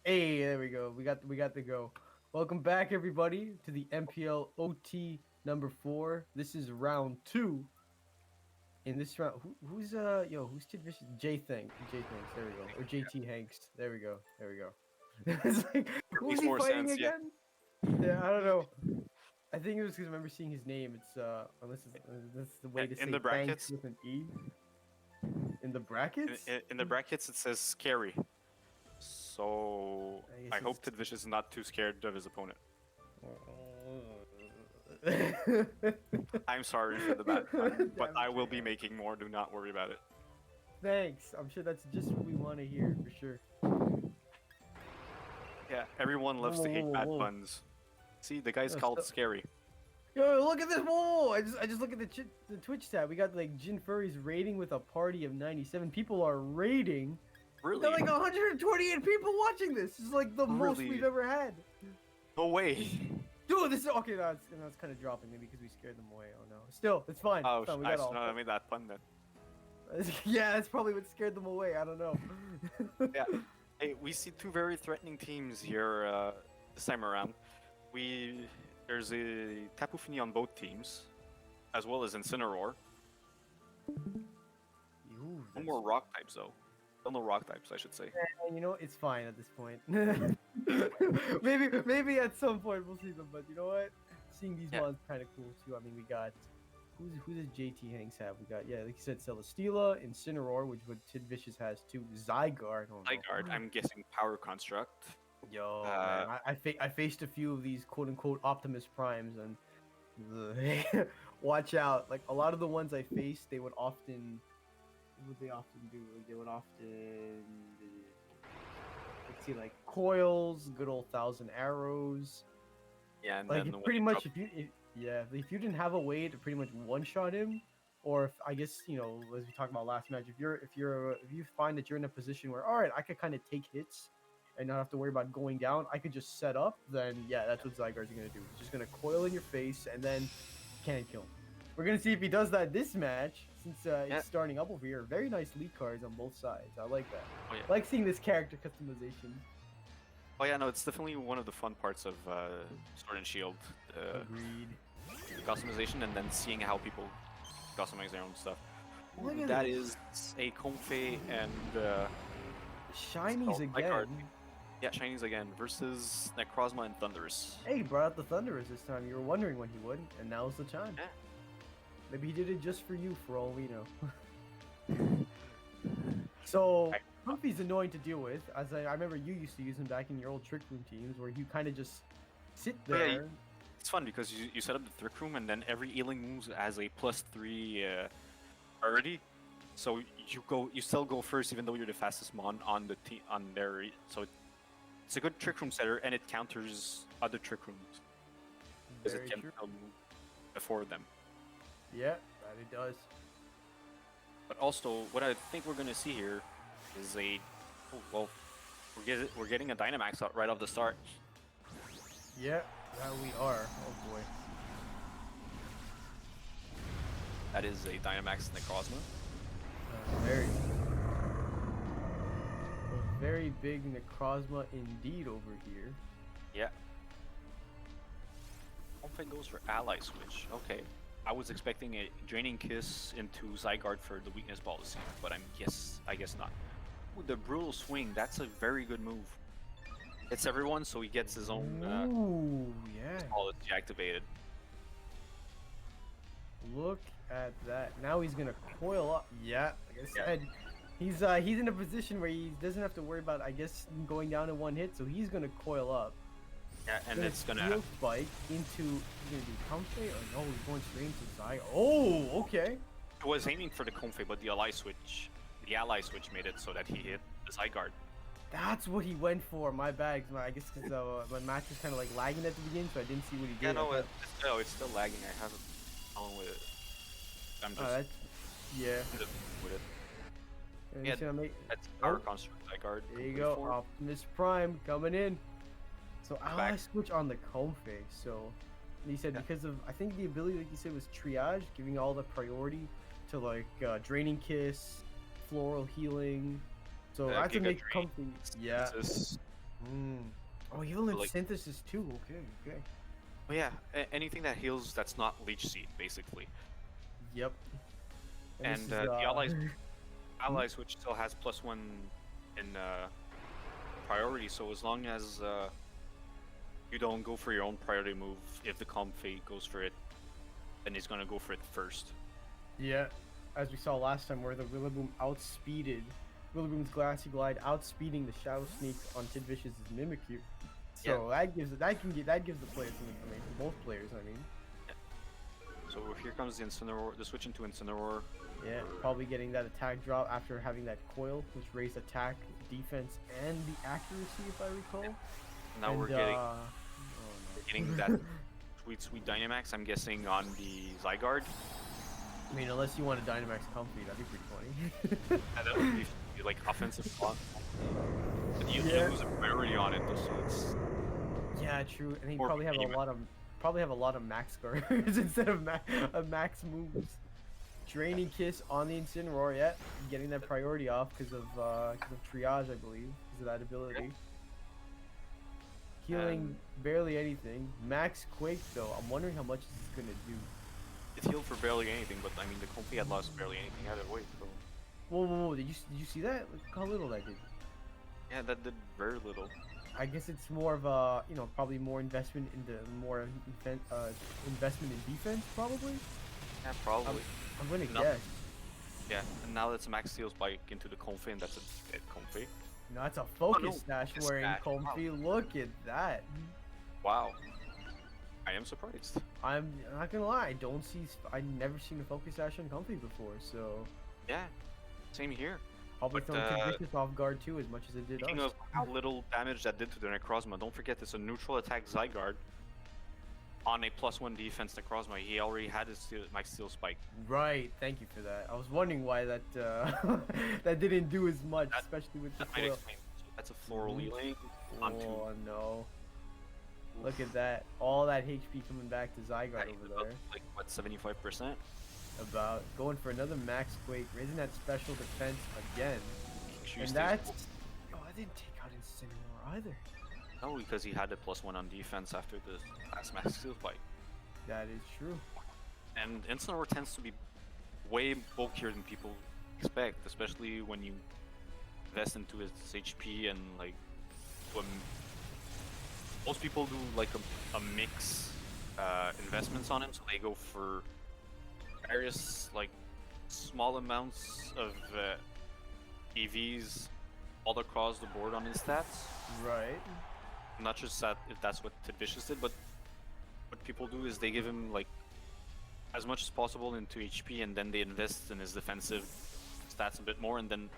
Hey, there we go. We got the go. Welcome back, everybody, to the MPL OT number 4. This is round 2. In this round, who's who's Tiddvicious? Jthenks. There we go. Or jthenks. There we go. There we go. It's like, who was Makes he more fighting sense, yeah. again? Yeah, I don't know. I think it was because I remember seeing his name. It's unless it's, that's the way to In say the thanks brackets, with an E. In the brackets? in the brackets, it says scary. So I guess I hope it's- Tiddvicious is not too scared of his opponent. I'm sorry for the bad pun, but I will be making more. Do not worry about it. Thanks. I'm sure that's just what we want to hear for sure. Yeah, everyone loves to hate bad puns. See, the guy's called scary. Yo, look at this! Whoa! I just look at the Twitch tab. We got like Jin Furry's rating with a party of 97 people are rating. Really? Got like 128 people watching this. This is like the most Really? we've ever had. No way. Dude, this is okay. That's kind of dropping maybe because we scared them away. Oh no. Still, it's fine. Oh, It's fine. We I got all. should not have made that pun then. Yeah, that's probably what scared them away. I don't know. Yeah. Hey, we see two very threatening teams here this time around. There's a Tapu Fini on both teams, as well as Incineroar. Ooh, No more rock types though. Still no rock types, I should say. you know, it's fine at this point. maybe at some point we'll see them, but you know what? Seeing these ones kind of cool too. I mean, we got who does jthenks have? We got like you said, Celesteela, Incineroar, which what Tiddvicious has too. Zygarde. Zygarde, I'm guessing Power Construct. Yo, man, I faced a few of these quote unquote Optimus Primes, and watch out. Like a lot of the ones I faced, they would often. What would they often do? They would often, let's see, like coils, good old 1,000 arrows. Yeah, and like then pretty much if you didn't have a way to pretty much one shot him, or if I guess as we talked about last match, if you find that you're in a position where all right, I could kind of take hits and not have to worry about going down, I could just set up. Then yeah, that's what Zygarde's gonna do. He's just gonna coil in your face and then can't kill him. We're gonna see if he does that this match, since it's starting up over here. Very nice lead cards on both sides. I like that. Oh, yeah. I like seeing this character customization. Oh yeah, no, it's definitely one of the fun parts of Sword and Shield. Agreed. Customization and then seeing how people customize their own stuff. Look at That this. is a Comfey and Shinies again. Yeah, Shinies again versus Necrozma and Thundurus. Hey, he brought out the Thundurus this time. You were wondering when he would, and now's the time. Yeah. Maybe he did it just for you, for all we know. So, Comfey's annoying to deal with. As I remember you used to use him back in your old Trick Room teams, where you kind of just sit there. Yeah, it's fun because you set up the Trick Room and then every Ealing moves has a +3 priority. So you still go first even though you're the fastest mon on the team on their. So it's a good Trick Room setter and it counters other Trick Rooms because it can move before them. Yeah, that it does. But also, what I think we're gonna see here is we're getting a Dynamax out right off the start. Yeah, that we are. Oh boy. That is a Dynamax Necrozma. Very big Necrozma indeed over here. Yeah. Homefang goes for Ally Switch. Okay. I was expecting a Draining Kiss into Zygarde for the weakness policy, but I guess not. Ooh, the Brutal Swing, that's a very good move. It's everyone, so he gets his own policy activated. Look at that. Now he's gonna coil up. Yeah, like I said, he's in a position where he doesn't have to worry about, I guess, going down in one hit, so he's gonna coil up. Yeah, and it's gonna Steel Spike into. He's gonna do Comfey or no? He's going straight into Zy. Oh, okay. I was aiming for the Comfey, but the Ally Switch made it so that he hit the Zygarde. That's what he went for. My bad. I guess because my match was kind of like lagging at the beginning, so I didn't see what he did. Yeah, no, it's still lagging. I have a problem with it. I'm just with it. Yeah, that's Power Construct Zygarde. There you go, Optimus Prime coming in. So Ally Switch on the Comfey. So he said because of, I think the ability, like you said, was Triage, giving all the priority to like Draining Kiss, Floral Healing. So I have to make Comfey. Yeah. Mm. Oh, healing Like, synthesis too. Okay, okay. oh yeah, anything that heals that's not Leech Seed, basically. Yep. And this And is the allies hmm? ally switch still has +1 in priority. So as long as you don't go for your own priority move, if the Comfey goes for it, then he's gonna go for it first. Yeah, as we saw last time, where the Rillaboom outspeeded Rillaboom's Glassy Glide, outspeeding the Shadow Sneak on Tiddvicious' Mimikyu. Yeah. So that gives the players some information. Both players, I mean. So here comes the Incineroar, the switch into Incineroar. Yeah, probably getting that attack drop after having that coil, which raised attack, defense, and the accuracy, if I recall. Now And, we're getting no. that sweet Dynamax, I'm guessing, on the Zygarde. I mean, unless you want a Dynamax Comfy, that'd be pretty funny. Yeah, that would be like offensive block. But you lose a priority on it, though, so it's... Yeah, true. And you Or probably have a lot of max guards instead of max moves. Draining Kiss on the Incineroar, yeah, getting that priority off because of triage, I believe, because of that ability. Healing barely anything. Max Quake though, I'm wondering how much this is gonna do. It healed for barely anything, but I mean the Comfey had lost barely anything either way. So Whoa! Did you see that? Look how little that did. yeah, that did very little. I guess it's more of a, probably more investment in the investment in defense, probably. Yeah, probably. I'm gonna guess. Yeah, and now that's a Max Steel Spike into the Comfey, and that's a dead Comfey. No, that's a Focus Sash wearing Comfy. Wow. Look at that. Wow. I am surprised. I'm not gonna lie. I never seen a Focus Sash on Comfy before, so. Yeah, same here. Probably But, throwing Tiddvicious off guard too, as much as it did speaking us. of how little damage that did to the Necrozma, don't forget it's a neutral attack Zygarde on a +1 defense Necrozma. He already had his Max Steel Spike. Right, thank you for that. I was wondering why that that didn't do as much, especially with the That might foil. explain. That's a floral Eling onto. Oh no! Look at that! All that HP coming back to Zygarde over there. Like what, 75%? About going for another Max Quake, raising that special defense again. And I didn't take out Incineroar either. No, because he had a +1 on defense after the last Max Steel Spike. That is true. And Incineroar tends to be way bulkier than people expect, especially when you invest into his HP and like most people do like a mix investments on him, so they go for various like small amounts of EVs all across the board on his stats. Right. Not just that if that's what Tiddvicious did, but what people do is they give him like as much as possible into HP, and then they invest in his defensive stats a bit more, and then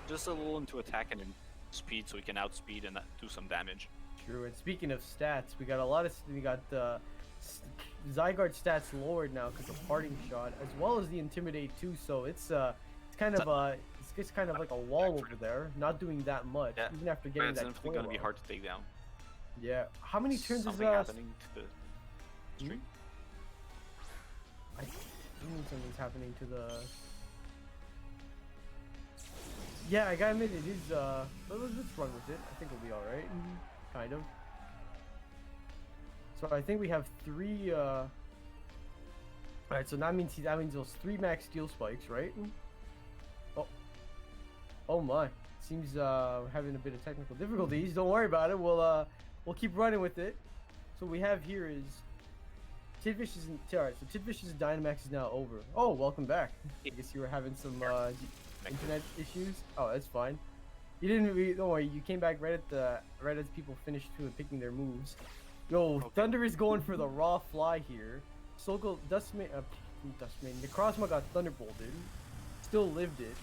just a little into attack and in speed, so he can outspeed and do some damage. Kind True. And speaking of stats, we got Zygarde stats lowered now because of Parting Shot, as well as the Intimidate too. So it's kind of like a wall over there, not doing that much, Yeah. even after getting It's that. definitely gonna be hard to take down. Yeah. How many turns Something is happening to the stream? I think something's happening to the. Yeah, I gotta admit it is. Let's run with it. I think we'll be all right. Kind of. So I think we have three. All right, so that means those 3 Max Steel Spikes, right? Oh. Oh my. Seems having a bit of technical difficulties. Don't worry about it. We'll keep running with it. So what we have here is Tiddvicious. Alright, so Tiddvicious Dynamax is now over. Oh, welcome back. I guess you were having some internet issues. Oh, that's fine. You didn't. Don't worry. You came back right as people finished picking their moves. Yo, okay. Thunder is going for the raw fly here. Necrozma got Thunderbolted, still lived it,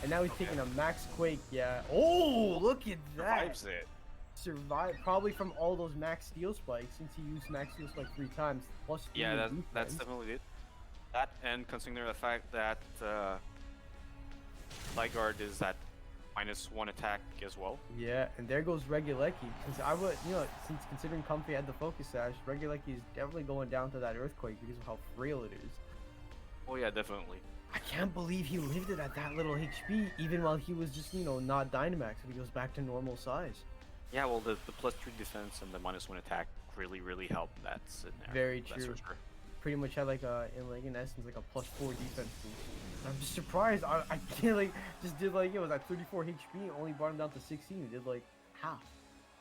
and now he's taking a Max Quake. Yeah. Oh, look at that. Survives it. Survived probably from all those Max Steel Spikes, since he used Max Steel Spike 3 times plus 3. Yeah, that's definitely it. That, and considering the fact that Zygarde is at -1 attack as well. Yeah, and there goes Regulecki. Since since considering Comfy had the Focus Sash, Regulecki is definitely going down to that Earthquake because of how frail it is. Oh yeah, definitely. I can't believe he lived it at that little HP, even while he was just, not Dynamax, and he goes back to normal size. Yeah, well, the +3 defense and the -1 attack really help in that scenario. Very That's true. for sure. Pretty much had like a in essence like a +4 defense boost. And I'm just surprised. I can't like just did like it was at 34 HP and only brought him down to 16. It did like half.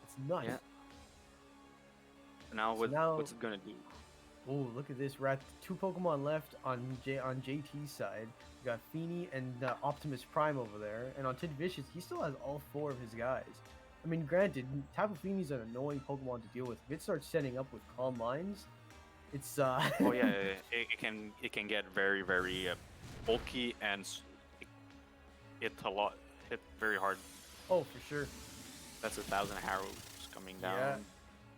It's nuts. Yeah. Now So now, what's it gonna do? oh look at this. We're at 2 Pokemon left on JT's side. We got Feeny and Optimus Prime over there, and on Tiddvicious he still has all 4 of his guys. I mean, granted, Tapu Fini's an annoying Pokemon to deal with. If it starts setting up with Calm Minds, it's Oh yeah, it can get very bulky and hit hit very hard. oh for sure. That's 1,000 arrows coming down. Yeah.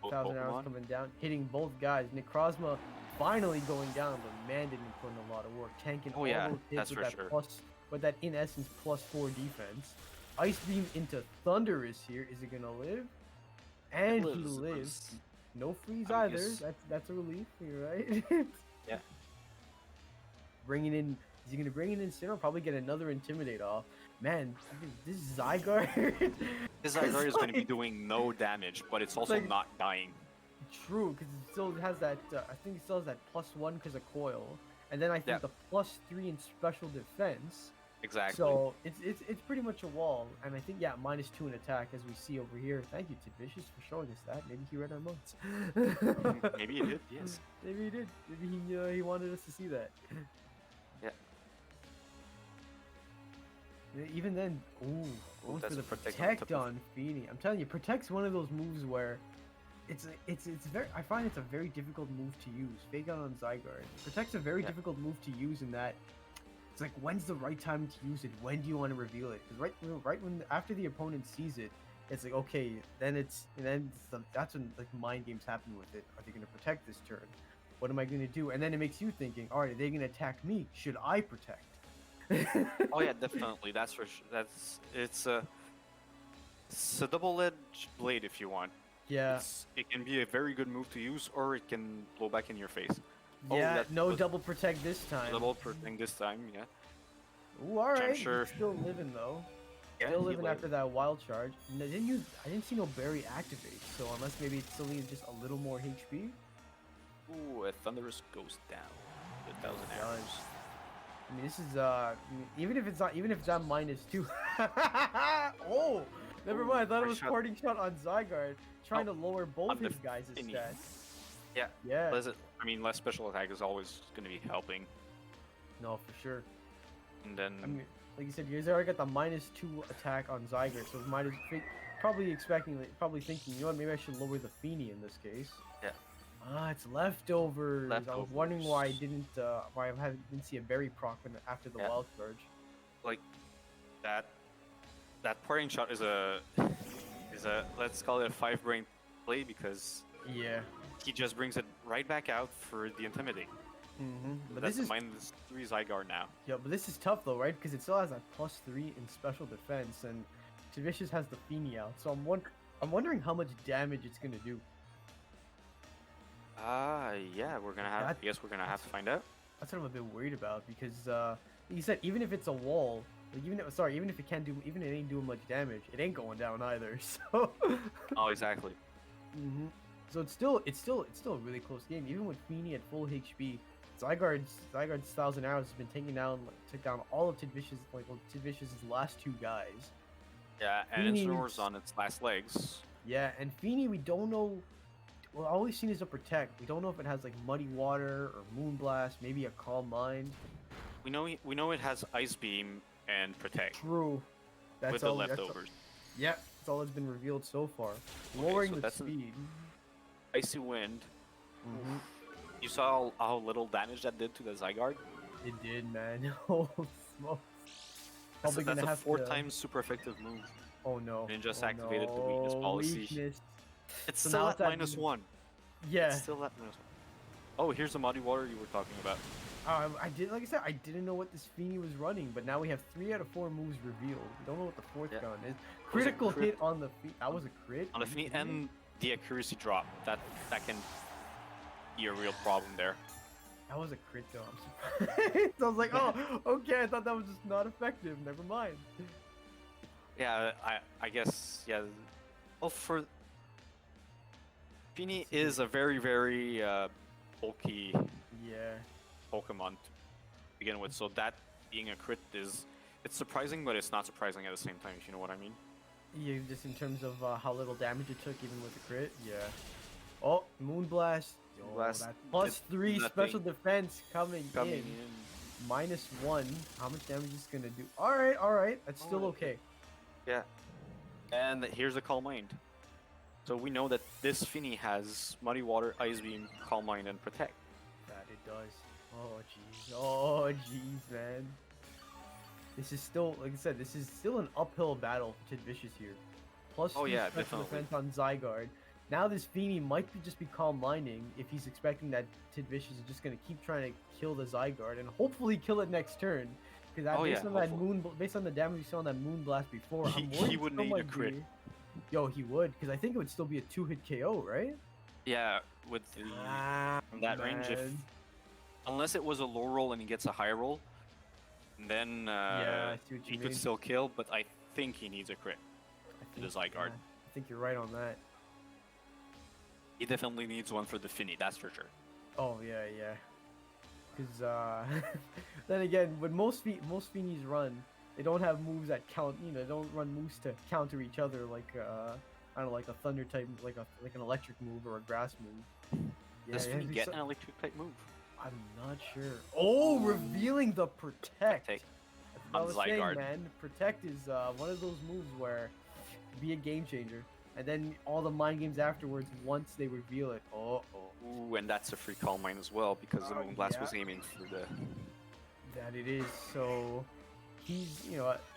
Both 1,000 arrows Pokemon. coming down, hitting both guys. Necrozma finally going down, but man didn't he put in a lot of work, tanking Oh all yeah, those hits that's with for that sure. with that in essence +4 defense. Ice Beam into Thunder is here. Is it gonna live? And he lives. No freeze I either. guess- That's a relief. You're right. Yeah. Bringing in. Is he gonna bring in Incineroar? Probably get another Intimidate off. Man, I mean, this Zygarde. This Zygarde is going to be like- doing no damage, but it's also like- not dying. True, because it still has that. I think it still has that +1 because of coil, and then I think Yeah. the +3 in special defense. Exactly. So it's pretty much a wall, and I think yeah, -2 in attack as we see over here. Thank you, Tiddvicious, for showing us that. Maybe he read our notes. Maybe he did. Yes. Maybe he did. Maybe he wanted us to see that. Yeah. Even then, ooh, going that's for the a protect on top protect of- on Feeny. I'm telling you, protect's one of those moves where it's very. I find it's a very difficult move to use. Fake out on Zygarde. Protect's a very Yeah. difficult move to use in that it's like when's the right time to use it? When do you want to reveal it? Because right when after the opponent sees it, it's like okay, that's when like mind games happen with it. Are they going to protect this turn? What am I going to do? And then it makes you thinking, all right, are they going to attack me? Should I protect? Oh yeah, definitely. That's for sure. It's a double-edged blade if you want. Yeah. It can be a very good move to use, or it can blow back in your face. Oh, Yeah, that no was double protect this time. Double protecting this time, yeah. Ooh, all which I'm right. sure- He's still living though. Yeah, Still he living lived. after that wild charge. And I didn't see no berry activate. So unless maybe it still needs just a little more HP. Ooh, a thunderous goes down. 1,000 Done. arrows. I mean, this is even if it's at -2. Oh, never Ooh, mind. I thought it great was shot. parting shot on Zygarde, trying to lower both on the his guys' Finny. stats. Yeah. Yeah. Less special attack is always going to be helping. No, for sure. And then I mean, like you said, you guys already got the -2 attack on Zygarde, so probably thinking, you know what, maybe I should lower the Feeny in this case. Yeah. Ah, it's leftovers. I was wondering why I Leftovers. didn't see a berry proc after the Yeah. wild charge. like that parting shot is a let's call it a 5-brain play because Yeah. he just brings it right back out for the intimidate. But That's this is -3 Zygarde now. yeah, but this is tough though, right? Because it still has that +3 in special defense, and Tiddvicious has the Feeny out. So I'm wondering how much damage it's gonna do. Yeah, we're gonna have. I guess we're gonna have to find out. That's what I'm a bit worried about because he said even if it's a wall, like even if it ain't doing much damage, it ain't going down either. So. Oh, exactly. So it's still a really close game. Even with Feeny at full HP, Zygarde's 1,000 arrows has been took down all of Tiddvicious' last 2 guys. Yeah, and Feeny Incineroar's needs- on its last legs. Yeah, and Feeny we don't know. Well, all we've seen is a protect. We don't know if it has like Muddy Water or Moonblast, maybe a Calm Mind. We know it has Ice Beam and Protect True. That's with the all. That's all, leftovers. yeah, that's all that's been revealed so far. Lowering so the that's an- speed. Icy Wind. Mhm. You saw how little damage that did to the Zygarde? It did, man. Oh, smokes. Probably That's gonna a have 4 to. times super effective move. Oh no. And just Oh, activated the weakness no. policy. Weakness. It's So still now at it's at -1. Yeah. It's still at -1. Oh, here's the Muddy Water you were talking about. Like I said, I didn't know what this Feeny was running, but now we have 3 out of 4 moves revealed. We don't know what the 4th Yeah. gun is. was a Critical crit. hit on the feet. That was a crit. On the Are you Feeny kidding me? and the accuracy drop. That can be a real problem there. That was a crit though. I'm surprised. I was like, oh, okay. I thought that was just not effective. Never mind. Yeah, I guess, yeah. Well, for Fini is a very bulky Yeah. Pokemon to begin with, so that being a crit is it's surprising, but it's not surprising at the same time. If you know what I mean. Yeah, just in terms of how little damage it took, even with the crit. Yeah. Oh, Moonblast. Yo, Blast that +3 nothing. special defense coming in. -1. How much damage is this gonna do? All right. That's still okay. Yeah. And here's the Calm Mind. So we know that this Fini has Muddy Water, Ice Beam, Calm Mind, and Protect. That it does. Oh jeez, man. This is still, like I said, this is still an uphill battle for Tiddvicious here. Plus Oh, 2 yeah, special definitely. defense on Zygarde. Now this Fini might be just be calm minding if he's expecting that Tiddvicious is just gonna keep trying to kill the Zygarde and hopefully kill it next turn. Because Oh, based yeah, on that hopefully. based on the damage we saw on that Moonblast before, He- I'm he worried would still need a might crit. be- Yo, he would, because I think it would still be a 2-hit KO, right? Yeah, with the from that range, if man. unless it was a low roll and he gets a high roll, then Yeah, I see what he you could mean. still kill. But I think he needs a crit. I the Zygarde. yeah, I think you're right on that. He definitely needs one for the Fini, that's for sure. Oh yeah. Because then again, when most Finis run, they don't have moves that count. You know, they don't run moves to counter each other like I don't know, like a thunder type, like an electric move or a grass move. Yeah, Does Fini it'd be get so- an electric type move? I'm not sure. Oh, revealing the protect. Take That's what I on was saying, Zygarde. man. Protect is one of those moves where be a game changer, and then all the mind games afterwards once they reveal it. Oh. Ooh, and that's a free Calm Mind as well because the Oh, Moonblast yeah. was aiming for the. That it is. So he's,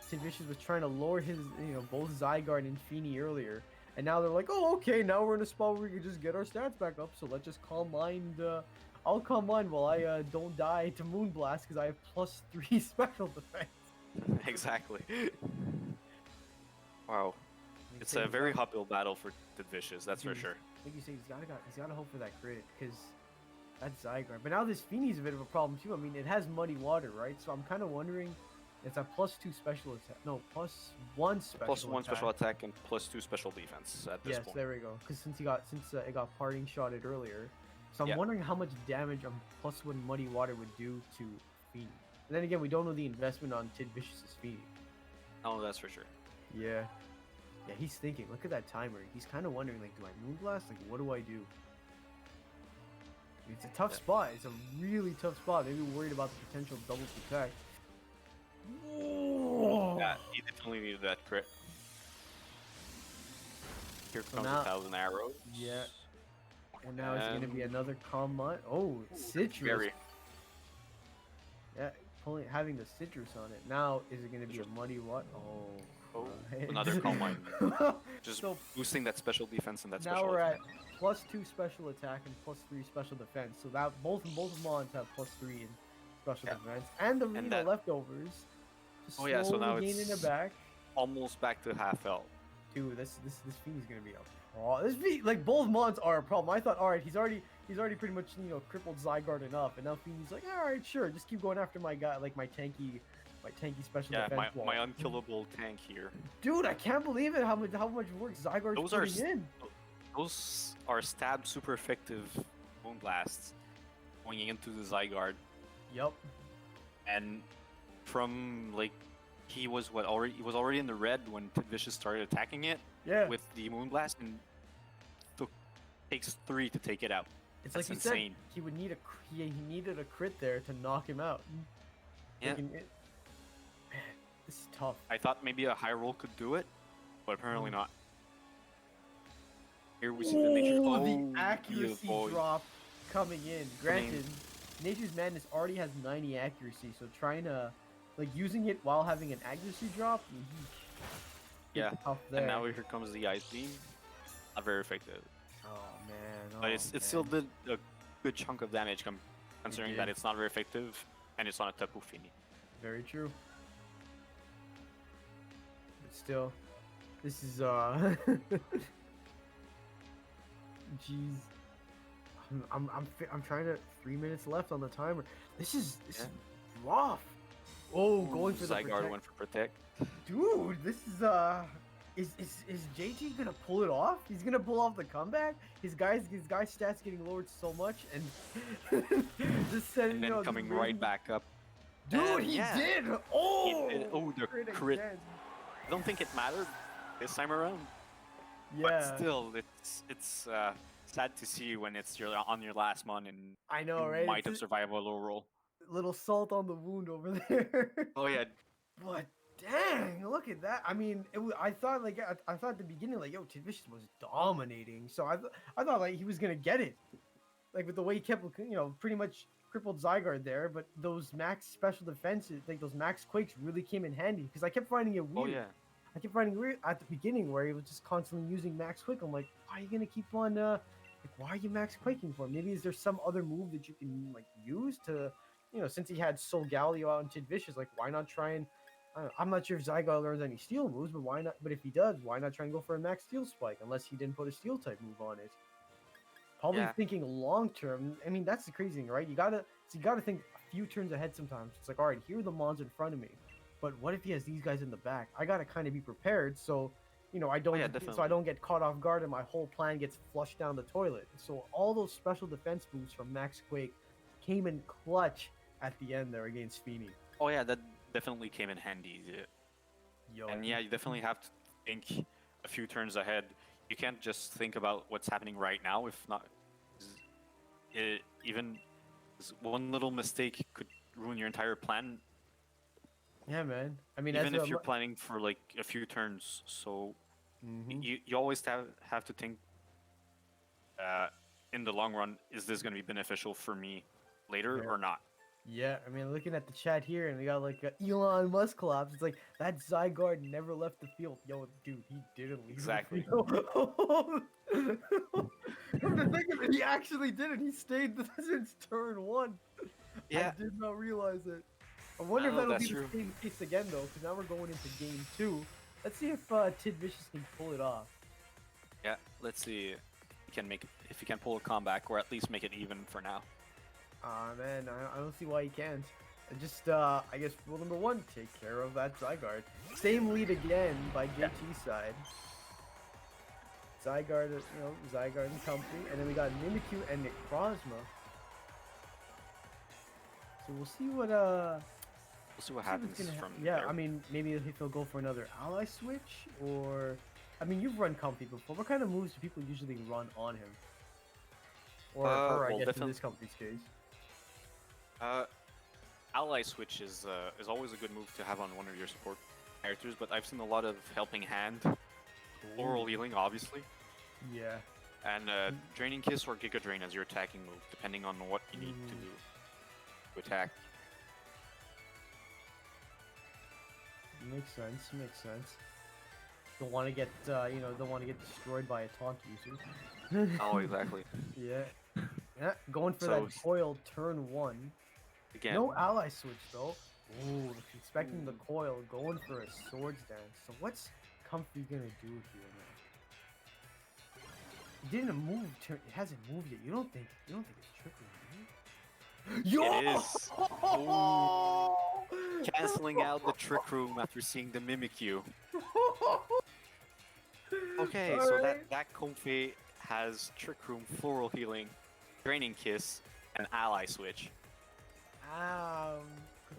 Tiddvicious was trying to lure his, both Zygarde and Fini earlier, and now they're like, oh, okay, now we're in a spot where we can just get our stats back up. So let's just calm mind. I'll calm mind while I don't die to Moonblast because I have +3 special defense. Exactly. Wow. Like It's you say, a he's very got- uphill battle for Tiddvicious, that's for Dude. sure. Like you say, he's gotta hope for that crit because that's Zygarde. But now this Fini's a bit of a problem too. I mean, it has Muddy Water, right? So I'm kind of wondering, it's a +2 special attack. No, +1 special. Plus one attack. special attack and plus 2 special defense at this Yes, point. there we go. Because since it got parting shotted earlier, so I'm Yeah. wondering how much damage a +1 Muddy Water would do to Fini. And then again, we don't know the investment on Tiddvicious' Fini. Oh, that's for sure. Yeah. Yeah, he's thinking. Look at that timer. He's kind of wondering, like, do I Moonblast? Like, what do I do? It's a tough spot. It's a really tough spot. Maybe worried about the potential double protect. Oh. Yeah, he definitely needed that crit. Here So comes now- 1,000 arrows. Yeah. And now it's going to be And- another Combine. Oh, Citrus. Very. Yeah, having the citrus on it. Now, is it going to be a muddy what? Oh. Oh, right. another Calm Mind. Just So boosting that special defense and that now special we're attack. at +2 special attack and +3 special defense. So that both mons have +3 in special Yeah. defense, and the And that- leftovers. Just Oh, yeah, so now slowly gaining it's- it back. Almost back to half health. Dude, this Fiend's gonna be a problem. This Fiend, like both mons are a problem. I thought, all right, he's already pretty much crippled Zygarde enough, and now Fiend's like, all right, sure, just keep going after my guy, like my tanky special Yeah, defense wall. my unkillable tank here. Dude, I can't believe it. How much work Zygarde's Those are putting in. Those are stab super effective Moonblasts going into the Zygarde, Yep. and from like he was already in the red when Tiddvicious started attacking it Yeah. with the Moonblast, and takes 3 to take it out. It's That's like you insane. said, he needed a crit there to knock him out. Yeah. Like, man, this is tough. I thought maybe a high roll could do it, but apparently not. Here we see the nature. Ooh, Oh, the accuracy boy. drop coming in. Granted, Nature's Madness already has 90 accuracy, so trying to using it while having an accuracy drop. Yeah, Tough there. And now here comes the Ice Beam. Not very effective, Oh man. but oh, it man. still did a good chunk of damage, considering that did. it's not very effective and it's on a Tapu Fini. Very true. But still, this is jeez. I'm trying to 3 minutes left on the timer. This is rough. Oh, going for the Zygarde protect. went for Protect. Dude, this is Is JT gonna pull it off? He's gonna pull off the comeback. His guy's stats getting lowered so much, and just sending And then coming right back up. Dude, And he yeah, did! Oh! the crit. again. I don't think it mattered this time around. Yeah. But still, it's sad to see when it's on your last mon and I know, you right? might It's have survived a low roll. little salt on the wound over there. Oh yeah, But dang, look at that. I mean, I thought like I thought at the beginning like, yo, Tiddvicious was dominating. So I thought like he was gonna get it, like with the way he kept, pretty much crippled Zygarde there. But those max special defenses, like those max quakes, really came in handy because I kept finding it weird. oh yeah. I kept finding it weird at the beginning where he was just constantly using max quake. I'm like, why are you gonna keep on? Like, why are you max quaking for? Maybe is there some other move that you can like use to, since he had Soul Galio out and Tiddvicious, like why not try and I'm not sure if Zygarde learns any steel moves, but why not? But if he does, why not try and go for a max steel spike? Unless he didn't put a steel type move on it. Probably Yeah. thinking long term. I mean, that's the crazy thing, right? You gotta think a few turns ahead sometimes. It's like, all right, here are the mons in front of me, but what if he has these guys in the back? I gotta kind of be prepared, so I don't yeah, so I definitely. don't get caught off guard and my whole plan gets flushed down the toilet. So all those special defense moves from Max Quake came in clutch at the end there against Feeney. Oh yeah, that definitely came in handy. Yo, And yeah, you definitely have to think a few turns ahead. You can't just think about what's happening right now. If not, even one little mistake could ruin your entire plan. yeah, man. I mean, Even as if you're planning for like a few turns. So Mhm. you always have to think in the long run, is this going to be beneficial for me later Yeah. or not? Yeah, I mean, looking at the chat here, and we got like a Elon Musk collapse. It's like that Zygarde never left the field. Yo, dude, he didn't leave Exactly. the field. Come to think of it, he actually did it. He stayed since turn one. Yeah. I did not realize it. I wonder if Oh, that'll that's be the true. same case again, though, because now we're going into game 2. Let's see if Tiddvicious can pull it off. Yeah, let's see if he can pull a comeback or at least make it even for now. Man, I don't see why he can't. Just, I guess rule number 1, take care of that Zygarde. Same lead again by JT's side. Zygarde, Zygarde and company, and then we got Mimikyu and Necrozma. So we'll see what, We'll see what happens from yeah, there. I mean, maybe if he'll go for another ally switch, or... I mean, you've run Comfy before. What kind of moves do people usually run on him? Or I Well, guess in this Comfy's case. Ally switch is always a good move to have on one of your support characters, but I've seen a lot of helping hand, floral healing, obviously, Yeah. and draining kiss or Giga Drain as your attacking move, depending on what you need to do to attack. Makes sense. Makes sense. Don't want to get, don't want to get destroyed by a taunt user. Oh, exactly. Yeah. Yeah, going for So- that coil turn 1. Again, No ally switch though. Ooh, expecting the coil, going for a swords dance. So what's Comfy gonna do here, man? It didn't move. It hasn't moved yet. You don't think it's trickery, Yo! It is. Ooh. Canceling out the Trick Room after seeing the Mimikyu. Okay, so Alright. that Comfy has Trick Room, Floral Healing, Draining Kiss, and Ally Switch.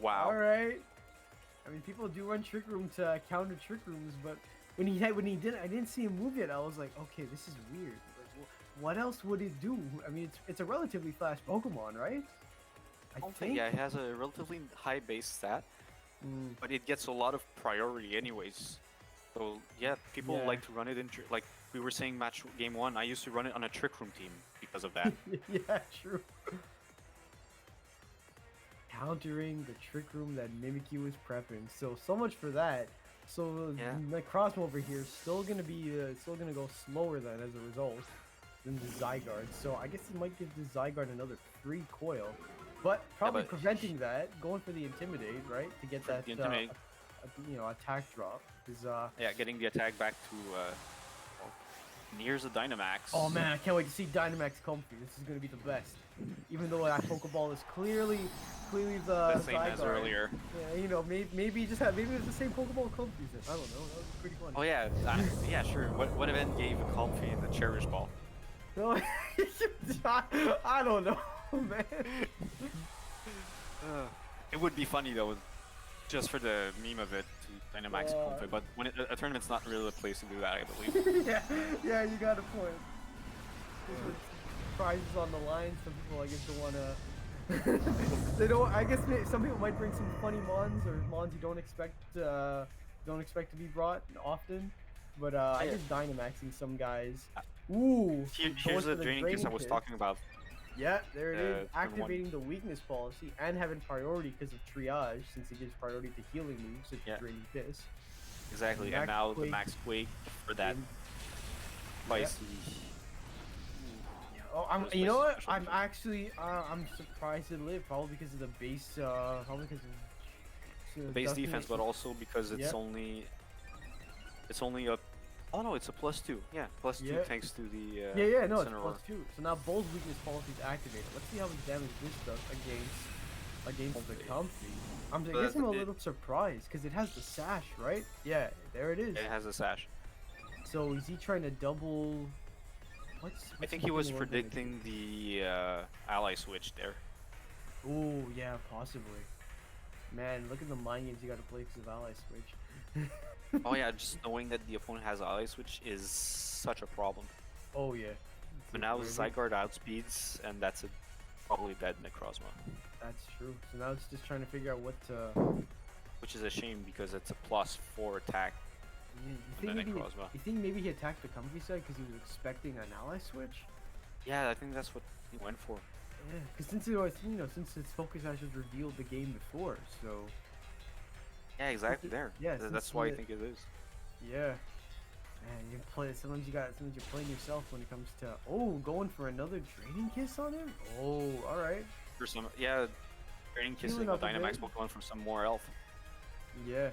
Wow. All right. I mean, people do run Trick Room to counter Trick Rooms, but when he didn't, I didn't see him move yet. I was like, okay, this is weird. Like, what else would it do? I mean, it's a relatively fast Pokemon, right? I think. Yeah, it has a relatively high base stat, but it gets a lot of priority anyways. So yeah, people Yeah. like to run it in like we were saying game 1. I used to run it on a Trick Room team because of that. Yeah, true. Countering the Trick Room that Mimikyu is prepping. So much for that. So Yeah. Necrozma over here is still gonna go slower then as a result than the Zygarde. So I guess he might give the Zygarde another free coil, but probably but preventing that, going for the Intimidate, right, to get that the Intimidate. attack drop. Is Yeah, getting the attack back to And here's a Dynamax. Oh man, I can't wait to see Dynamax Comfy. This is gonna be the best. Even though that Pokeball is clearly the same as Zygarde. earlier. Yeah, you know, maybe just have maybe it's the same Pokeball Comfy's it. I don't know. That was pretty funny. Oh yeah, yeah, sure. What event gave a Comfy in the Cherish Ball? No, I don't know, man. It would be funny though, just for the meme of it, to Dynamax Comfy. But when a tournament's not really the place to do that, I believe. yeah, you got a point. Prizes on the line. Some people, I guess, don't wanna. They don't. I guess some people might bring some funny mons or mons you don't expect to be brought often. But I guess Dynamaxing some guys. Ooh. Here's the draining kiss I was talking about. Yeah, there it is. Turn Activating the weakness policy and having priority because of triage, since it gives priority to healing moves such as draining kiss. Exactly, and Max now Quake. the Max Quake for that spicy. Oh, you know what? I'm actually, I'm surprised it lived, probably because of the base, probably because of The base defense, but also because it's only a. Oh no, it's a +2. Yeah, +2 thanks to the. No, it's Incineroar. +2. So now Bull's weakness policy is activated. Let's see how much damage this does against the Comfy. I guess I'm a little surprised because it has the sash, right? Yeah, there it is. It has a sash. So is he trying to double? I think he was predicting the ally switch there. Oh yeah, possibly. Man, look at the mind games you got to play because of ally switch. Oh yeah, just knowing that the opponent has ally switch is such a problem. Oh yeah. But now Zygarde outspeeds, and that's a probably dead Necrozma. That's true. So now it's just trying to figure out what to. Which is a shame because it's a +4 attack. You think maybe he attacked the Comfy side because he was expecting an ally switch? Yeah, I think that's what he went for. Yeah, because since it was, since its focus has just revealed the game before, so. Yeah, exactly. There. Yeah, that's why I think it is. Yeah. Man, you play. Sometimes you're playing yourself when it comes to. Oh, going for another draining kiss on him. Oh, all right. For some, draining kiss and Dynamax Pokemon from some more elf. Yeah.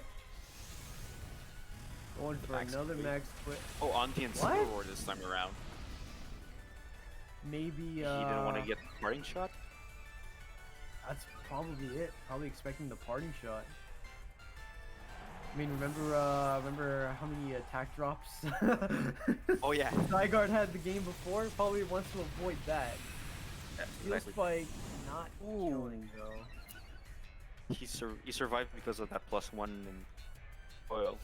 Going for another max quit. Oh, on the Incineroar this time around. Maybe he didn't want to get the parting shot. That's probably it. Probably expecting the parting shot. I mean, remember how many attack drops? Oh yeah. Zygarde had the game before. Probably wants to avoid that. Yeah, Steel Spike not killing though. He survived because of that +1 in oil.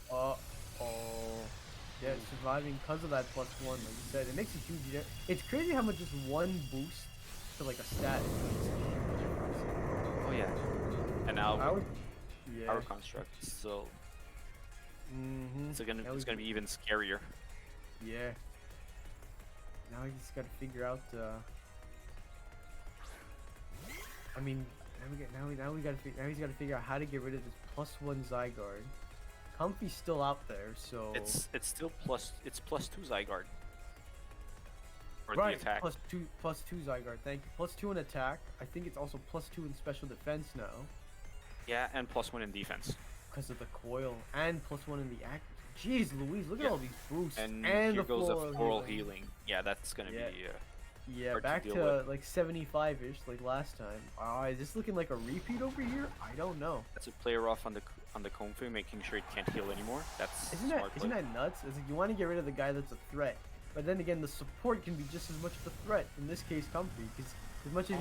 Yeah, surviving because of that +1, like you said. It makes a huge difference. It's crazy how much just one boost to like a stat is. Oh yeah. And now our construct is still. It's gonna be even scarier. Yeah. Now we just gotta figure out. I mean, now he's gotta figure out how to get rid of this +1 Zygarde. Comfy's still out there, so it's still it's +2 Zygarde. For right, the attack. +2 Zygarde. Thank you. +2 in attack. I think it's also +2 in special defense now. Yeah, and +1 in defense. Because of the coil and +1 in the act. Jeez, Louise, look at all these boosts and here the goes the floral healing. Yeah, that's gonna be. Yeah, back to like 75-ish like last time. Is this looking like a repeat over here? I don't know. That's a player off on the Comfy, making sure it can't heal anymore. That's isn't that nuts? It's like you want to get rid of the guy that's a threat, but then again, the support can be just as much of a threat. In this case, Comfy, because as much as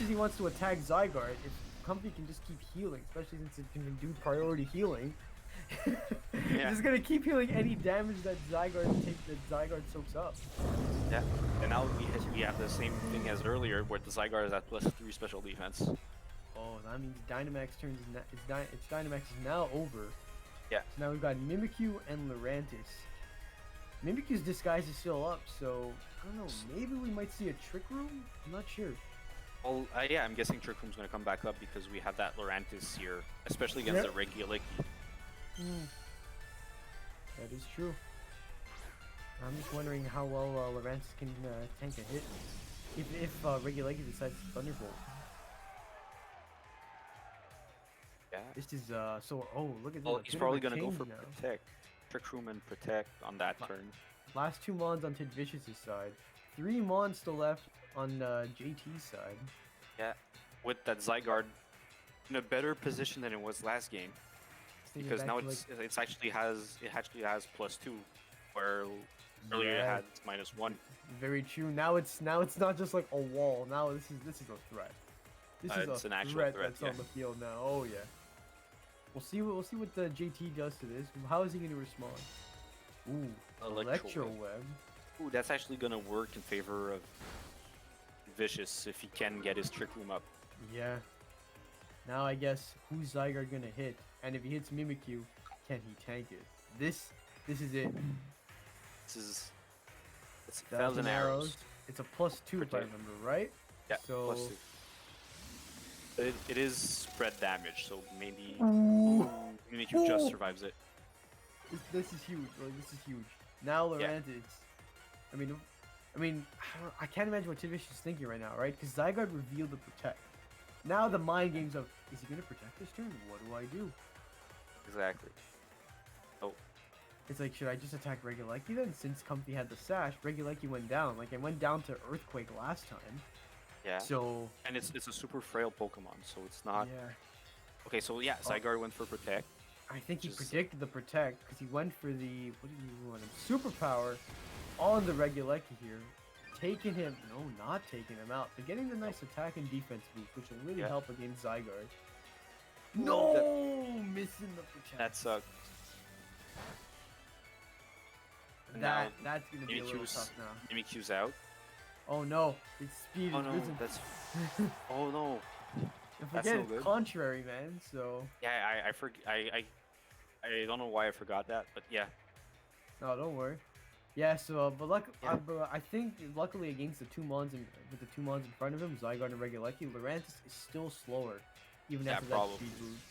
he wants to attack Zygarde, if Comfy can just keep healing, especially since it can do priority healing. It's just gonna keep healing any damage that Zygarde soaks up. Yeah, and now we have the same thing as earlier, where the Zygarde is at +3 special defense. Oh, that means Dynamax turns its Dynamax is now over. Yeah. So now we've got Mimikyu and Lurantis. Mimikyu's disguise is still up, so I don't know. Maybe we might see a Trick Room. I'm not sure. Well, yeah, I'm guessing Trick Room's gonna come back up because we have that Lurantis here, especially against the Reguliki. That is true. I'm just wondering how well Lurantis can tank a hit if Reguliki decides to Thunderbolt. Yeah. This is so. Oh, look at that. Well, he's probably gonna go for Protect, Trick Room and Protect on that turn. Last 2 mons on Tiddvicious' side. 3 mons still left on JT's side. Yeah, with that Zygarde in a better position than it was last game, Just thinking because back now to, like, it actually has +2, where earlier it yeah, had -1. very true. Now it's not just like a wall. Now this is a threat. This is It's a an actual threat threat, that's yeah. on the field now. Oh yeah. We'll see what the JT does to this. How is he going to respond? Ooh, Electro Electro Web. Ooh, that's actually gonna work in favor of Vicious if he can get his Trick Room up. Yeah. Now I guess who's Zygarde gonna hit? And if he hits Mimikyu, can he tank it? This is it. It's 1,000 arrows. It's a +2 if I Protect. remember, right? Yeah, So +2. It is spread damage, so maybe Ooh. Mimikyu just Ooh. survives it. This is huge. Like, this is huge. Now Yeah. Lorantis. I mean, I can't imagine what Tiddvicious is thinking right now, right? Because Zygarde revealed the protect. Now the mind games of, is he gonna protect this turn? What do I do? Exactly. Oh, It's like, should I just attack Reguleki then? Since Comfy had the sash, Reguleki went down. Like, it went down to Earthquake last time. yeah. So And it's a super frail Pokemon, so it's not. yeah, Okay, so yeah, Zygarde went for Protect. I think he Just- predicted the protect because he went for the, what did he want? Superpower on the Reguleki here, taking him. No, not taking him out, but getting the nice attack and defense boost, which will really Yeah. help against Zygarde. Ooh, No, missing the protect. That sucked. That's gonna be a little Mimikyu's- tough now. Mimikyu's out. Oh no, its speed Oh is no, risen. that's. Oh no. Don't that's forget, no it's good. contrary, man. So Yeah, I don't know why I forgot that, but yeah. no, don't worry. Yeah, so but Yeah. but I think luckily against the 2 mons with the 2 mons in front of him, Zygarde and Reguleki, Lorantis is still slower, even Yeah, after probably. that speed boost.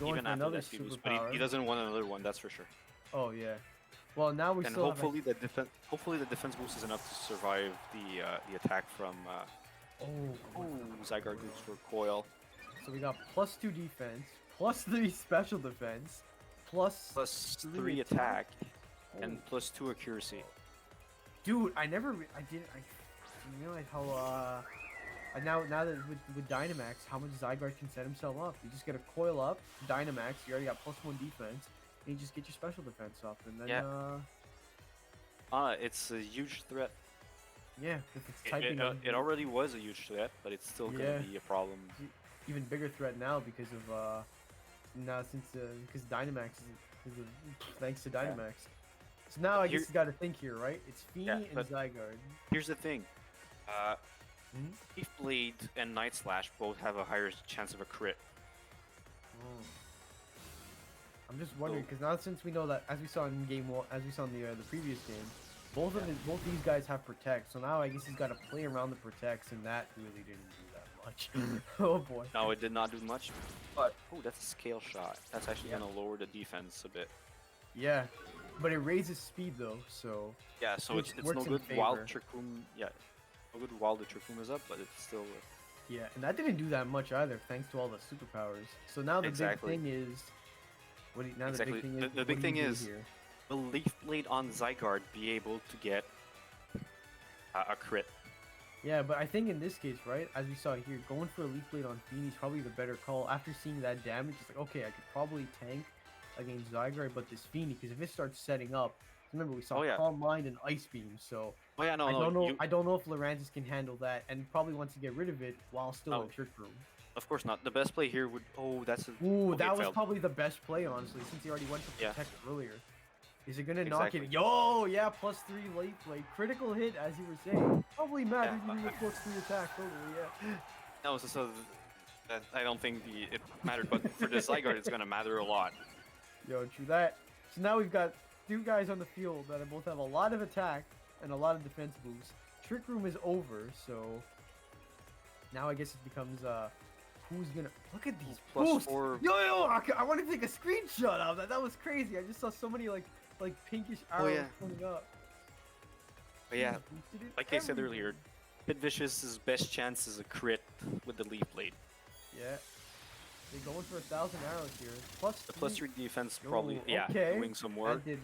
Going Even for after another that speed boost, but superpower. he doesn't want another one, that's for sure. Oh yeah. Well, now we And still have hopefully the defense boost is enough to survive the attack from oh, Zygarde goes for Coil. so we got +2 defense, +3 special defense, plus +3 attack and +2 accuracy. Dude, I didn't realize how now that with Dynamax, how much Zygarde can set himself up. You just get a coil up, Dynamax, you already got +1 defense, and you just get your special defense up, and then It's a huge threat. yeah, if it's typing It already was a huge threat, but it's still Yeah. gonna be a problem. even bigger threat now because of now since because Dynamax is thanks to Dynamax. So now I guess Here- you got to think here, right? It's Feeny Yeah, and but- Zygarde. Here's the thing. Mhm. Leaf Blade and Night Slash both have a higher chance of a crit. Oh. I'm just wondering So- because now since we know that as we saw in game one, as we saw in the previous game, both these guys have protect. So now I guess he's got to play around the protects, and that really didn't do that much. Oh boy. No, it did not do much, but oh, that's a scale shot. That's actually Yeah. gonna lower the defense a bit. Yeah, but it raises speed though, so Yeah, so Which it's works no in good while favor. Trick Room. Yeah, no good while the Trick Room is up, but it's still. yeah, and that didn't do that much either, thanks to all the superpowers. So now the Exactly. big thing is, Exactly. the big thing is, The big what do you thing do is- here? Will Leaf Blade on Zygarde be able to get a crit? Yeah, but I think in this case, right, as we saw here, going for a Leaf Blade on Feeny is probably the better call. After seeing that damage, it's like, okay, I could probably tank against Zygarde, but this Feeny, because if it starts setting up, remember we saw Oh, yeah. Calm Mind and Ice Beam, so Oh yeah, no, I no. don't know. You, I don't know if Lorantis can handle that, and probably wants to get rid of it while still No. in Trick Room. of course not. The best play here would. Oh, that's a. Ooh, okay, that was failed. probably the best play, honestly, since he already went for Yeah. protect earlier. Is it gonna knock Exactly. it? Yo, yeah, +3 late play, critical hit, as you were saying. Probably matters Yeah. even with +3 attack. Totally, yeah. No, I don't think it mattered, but for the Zygarde, it's gonna matter a lot. Yo, true that. So now we've got 2 guys on the field that both have a lot of attack and a lot of defense boosts. Trick Room is over, so now I guess it becomes who's gonna look at these Plus boosts. 4. Yo, I want to take a screenshot of that. That was crazy. I just saw so many like pinkish Oh, arrows yeah. coming up. But yeah, He's boosted it like I said everywhere. earlier, Tiddvicious' best chance is a crit with the Leaf Blade. Yeah. They're going for 1,000 arrows here. Plus The +3 defense Yo, probably, yeah, okay. doing some work. That did.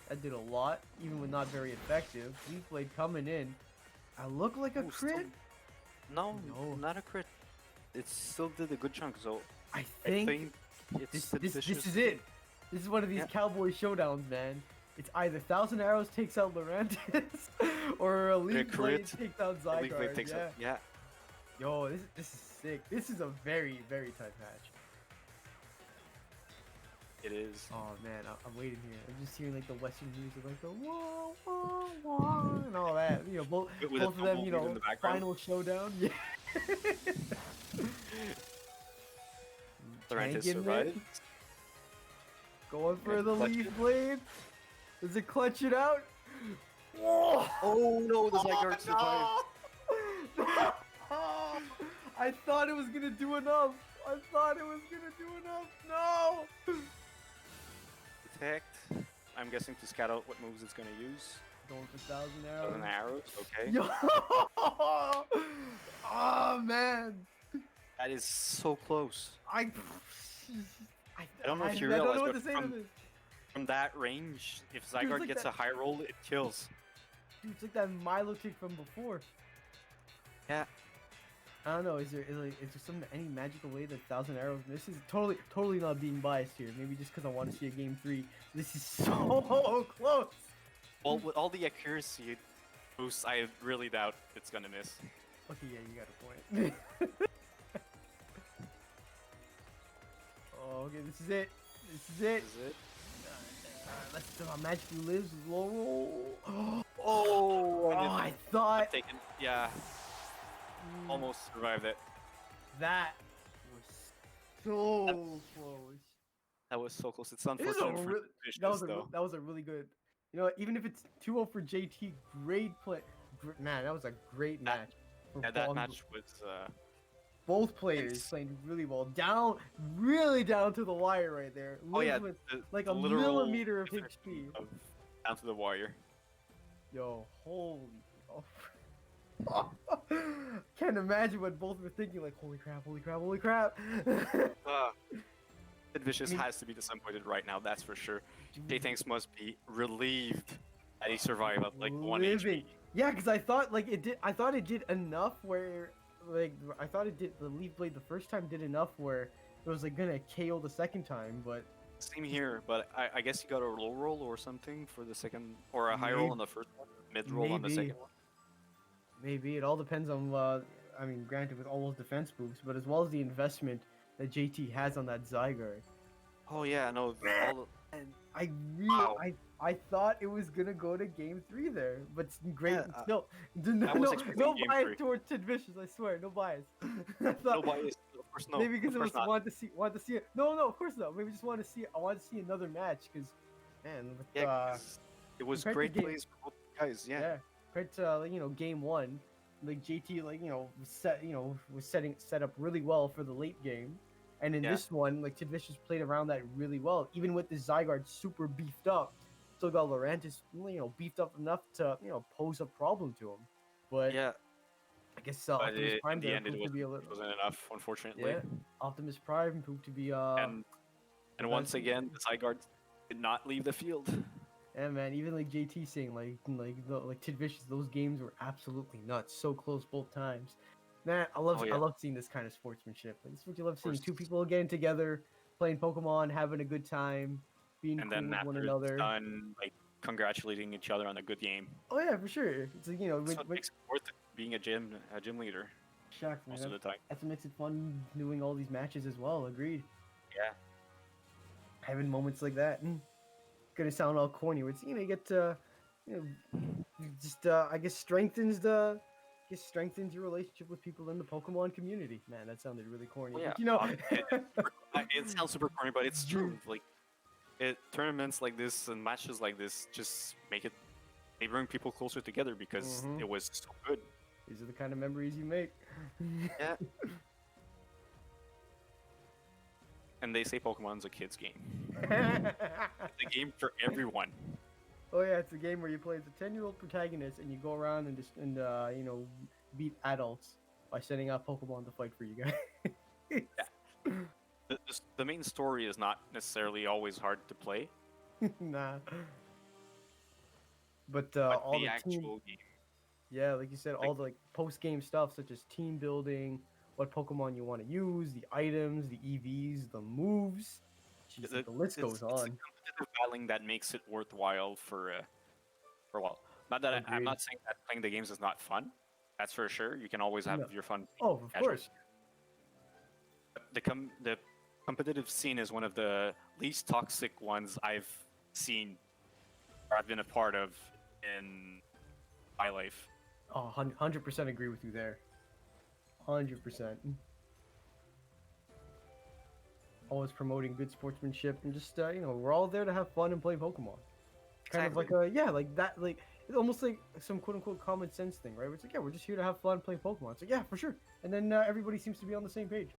That did a lot, even when not very effective. Leaf Blade coming in. I look like a Ooh, still- crit. No, No. not a crit. It still did a good chunk. So I I think think it's this is it. This is one of these Yeah. cowboy showdowns, man. It's either Thousand Arrows takes out Lorantis, or a Leaf Blade crit. takes out Leaf Blade Zygarde. takes Yeah. it. Yeah. Yo, this is sick. This is a very tight match. It is. Oh man, I'm waiting here. I'm just hearing like the Western music, like the whoa, whoa, whoa, and all that. You know, both With a of them. You tumbleweed in know, the background. final showdown. Yeah. Lorantis Tanking survives. it. Going for Okay, the clutch Leaf it. Blade. Does it clutch it out? Whoa! Oh no, the Zygarde survived. No! I thought it was gonna do enough. I thought it was gonna do enough. No! Detect. I'm guessing to scout out what moves it's gonna use. Going for Thousand Arrows. Dozen arrows. Okay. Yo! Oh man! That is so close. I don't know if you I don't realize, know what but to say to this. From that range, if it's Zygarde like gets that- a high roll, it kills. Dude, it's like that Milo kick from before. Yeah. I don't know. Is there any magical way that Thousand Arrows misses? Totally not being biased here. Maybe just because I want to see a game 3. This is so close. Well, with all the accuracy boosts, I really doubt it's gonna miss. Okay, yeah, you got a point. Oh, okay, this is it. This is it. Is it? Let's do our magically lives with low roll. Oh, and I it thought taken. Yeah, almost survived it. that was so close. That was so close. It's This is a unfortunate for really, Tiddvicious, though. that was a really good. You know, even if it's 2-0 for JT, great play. Man, that was a great match. for Yeah, that both- match was. Both players It's- playing really well. Really down to the wire right there. Oh yeah, Lives with the, like the a literal millimeter of difference HP. of down to the wire. Yo, holy. Oh. Can't imagine what both were thinking. Like, holy crap, holy crap, holy crap. Tiddvicious I mean- has to be disappointed right now, that's for sure. Jthenks must be relieved that he survived at like 1 Living. HP. Yeah, because I thought like it did. I thought it did enough where, like, I thought it did. The Leaf Blade the first time did enough where it was like gonna KO the second time, but Same here, but I guess you got a low roll or something for the second, or a high roll on the first one, mid roll on the Maybe. second one. maybe it all depends on. I mean, granted, with all those defense boosts, but as well as the investment that JT has on that Zygarde. Oh yeah, no, all And I really, Wow. I thought it was gonna go to game 3 there, but great. Yeah, no, I was expecting no game bias 3. towards Tiddvicious. I swear, no bias. I no thought bias, of course no. maybe because of it was course not. wanted to see it. No, of course not. Maybe just wanted to see it. I wanted to see another match because, man, with, Yeah, 'cause it was compared to great game- plays for both guys. Yeah. compared to like, game 1, like JT was set up really well for the late game, and in Yeah. this one, like Tiddvicious played around that really well. Even with the Zygarde super beefed up, still got Lorantis beefed up enough to pose a problem to him. But Yeah, I guess but Optimus Prime in the there end, it proved to be a little. wasn't enough, unfortunately. Yeah, Optimus Prime proved to be And once best- again, the Zygarde did not leave the field. Yeah, man. Even like JT saying like Tiddvicious, those games were absolutely nuts. So close both times. Man, I love Oh, yeah. I love seeing this kind of sportsmanship. Like, this is what you love seeing. course. Two people getting together, playing Pokemon, having a good time, being And cool then with after one it's another. done, like congratulating each other on a good game. Oh yeah, for sure. It's like, That's what makes it worth it, being a gym leader shocked me. most of the time. That's what makes it fun doing all these matches as well. Agreed. Yeah. Having moments like that. Gonna sound all corny, but it's, you get to, just I guess strengthens your relationship with people in the Pokemon community. Man, that sounded really corny. Well, but, It sounds super corny, but it's true. Like, tournaments like this and matches like this just they bring people closer together because Mhm. it was so good. These are the kind of memories you make. Yeah. And they say Pokemon's a kid's game. It's a game for everyone. Oh yeah, it's a game where you play as a 10-year-old protagonist and you go around and beat adults by sending out Pokemon to fight for you guys. The main story is not necessarily always hard to play. Nah. But but all the the team, actual game, yeah, like you said, like all the like post game stuff such as team building, what Pokemon you want to use, the items, the EVs, the moves. Jeez, like the, the list goes it's the on. competitive battling that makes it worthwhile for a while. Not that I'm Agreed. not saying that playing the games is not fun. That's for sure. You can always have No. your fun Oh, of casual. course. The competitive scene is one of the least toxic ones I've seen or I've been a part of in my life. Oh, 100% agree with you there. 100%. Always promoting good sportsmanship and just we're all there to have fun and play Pokemon. It's kind of Exactly. like a yeah, like that, like it's almost like some quote unquote common sense thing, right? Where it's like, yeah, we're just here to have fun, play Pokemon. It's like, yeah, for sure. And then everybody seems to be on the same page.